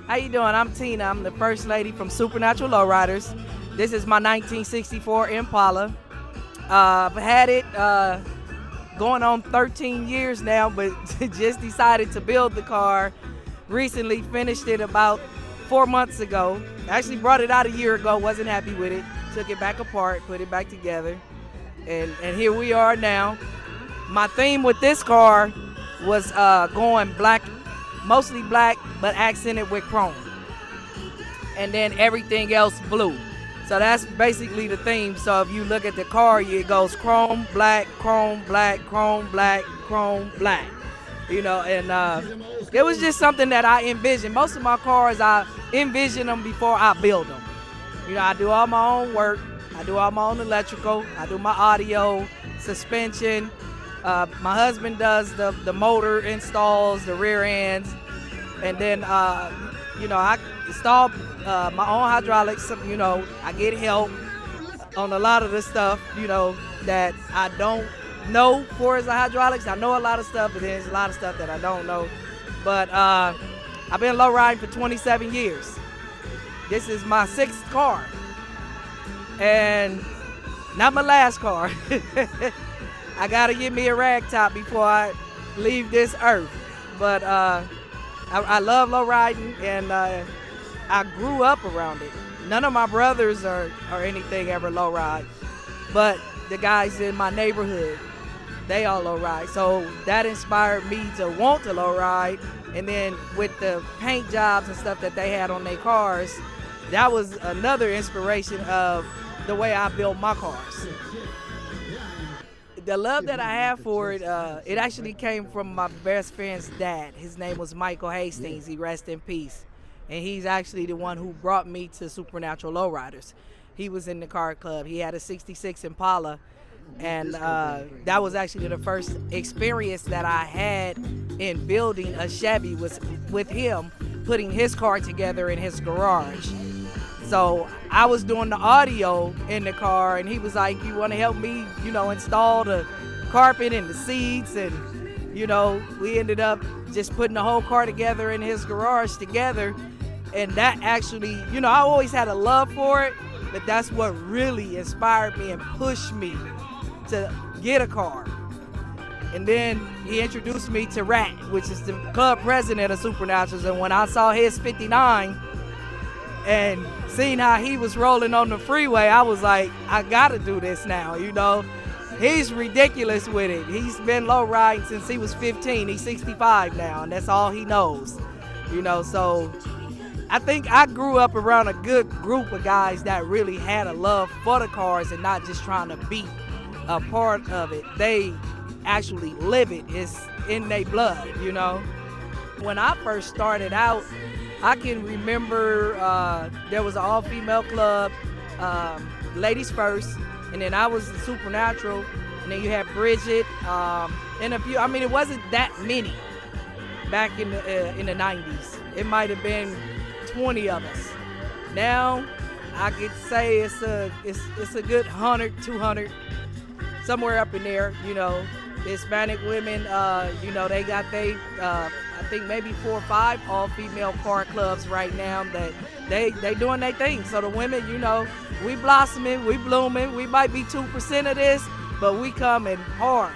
How you doing? I'm Tina. I'm the first lady from Supernatural Lowriders. This is my 1964 Impala. I've had it going on 13 years now, but just decided to build the car. Recently finished it about 4 months ago. Actually brought it out a year ago, wasn't happy with it. Took it back apart, put it back together, and here we are now. My theme with this car was going black, mostly black, but accented with chrome. And then everything else blue. So that's basically the theme. So if you look at the car, it goes chrome, black, chrome, black, chrome, black, chrome, black. And it was just something that I envisioned. Most of my cars, I envision them before I build them. I do all my own work. I do all my own electrical. I do my audio, suspension. My husband does the motor installs, the rear ends. And then, I install my own hydraulics. I get help on a lot of the stuff, that I don't know for as a hydraulics. I know a lot of stuff, but there's a lot of stuff that I don't know. But I've been low riding for 27 years. This is my sixth car. And not my last car. I gotta get me a rag top before I leave this earth. But I love low riding, and I grew up around it. None of my brothers or anything ever low ride, but the guys in my neighborhood, they all low ride. So that inspired me to want to low ride. And then with the paint jobs and stuff that they had on their cars, that was another inspiration of the way I built my cars. The love that I have for it, it actually came from my best friend's dad. His name was Michael Hastings. He rest in peace. And he's actually the one who brought me to Supernatural Lowriders. He was in the car club. He had a 66 Impala. And that was actually the first experience that I had in building a Chevy, was with him putting his car together in his garage. So I was doing the audio in the car, and he was like, "You want to help me, install the carpet and the seats?" And, we ended up just putting the whole car together in his garage together. And that actually, I always had a love for it, but that's what really inspired me and pushed me to get a car. And then he introduced me to Rat, which is the club president of Supernaturals. And when I saw his 59 and seeing how he was rolling on the freeway, I was like, I gotta do this now, He's ridiculous with it. He's been low riding since he was 15. He's 65 now, and that's all he knows, So I think I grew up around a good group of guys that really had a love for the cars and not just trying to be a part of it. They actually live it. It's in their blood, When I first started out, I can remember there was an all-female club, ladies first, and then I was the Supernatural, and then you had Bridget, and a few. I mean, it wasn't that many back in the 90s. It might have been 20 of us. Now, I could say it's a good 100, 200, somewhere up in there. Hispanic women, they got I think maybe 4 or 5 all-female car clubs right now that they doing their thing. So the women, we blossoming, we blooming. We might be 2% of this, but we coming hard.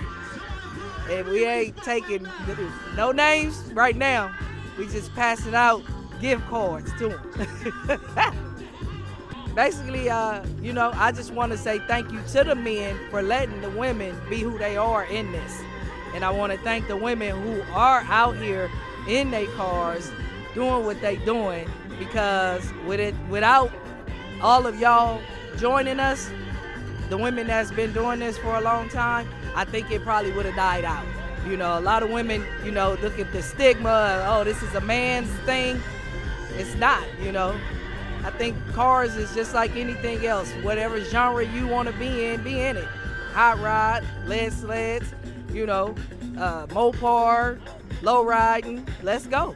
And we ain't taking no names right now. We just passing out gift cards to them. Basically, I just want to say thank you to the men for letting the women be who they are in this. And I want to thank the women who are out here in their cars doing what they doing, because without all of y'all joining us, the women that's been doing this for a long time, I think it probably would have died out. A lot of women, look at the stigma, oh, this is a man's thing. It's not, I think cars is just like anything else. Whatever genre you want to be in it. Hot rod, lead sleds, Mopar, low riding. Let's go.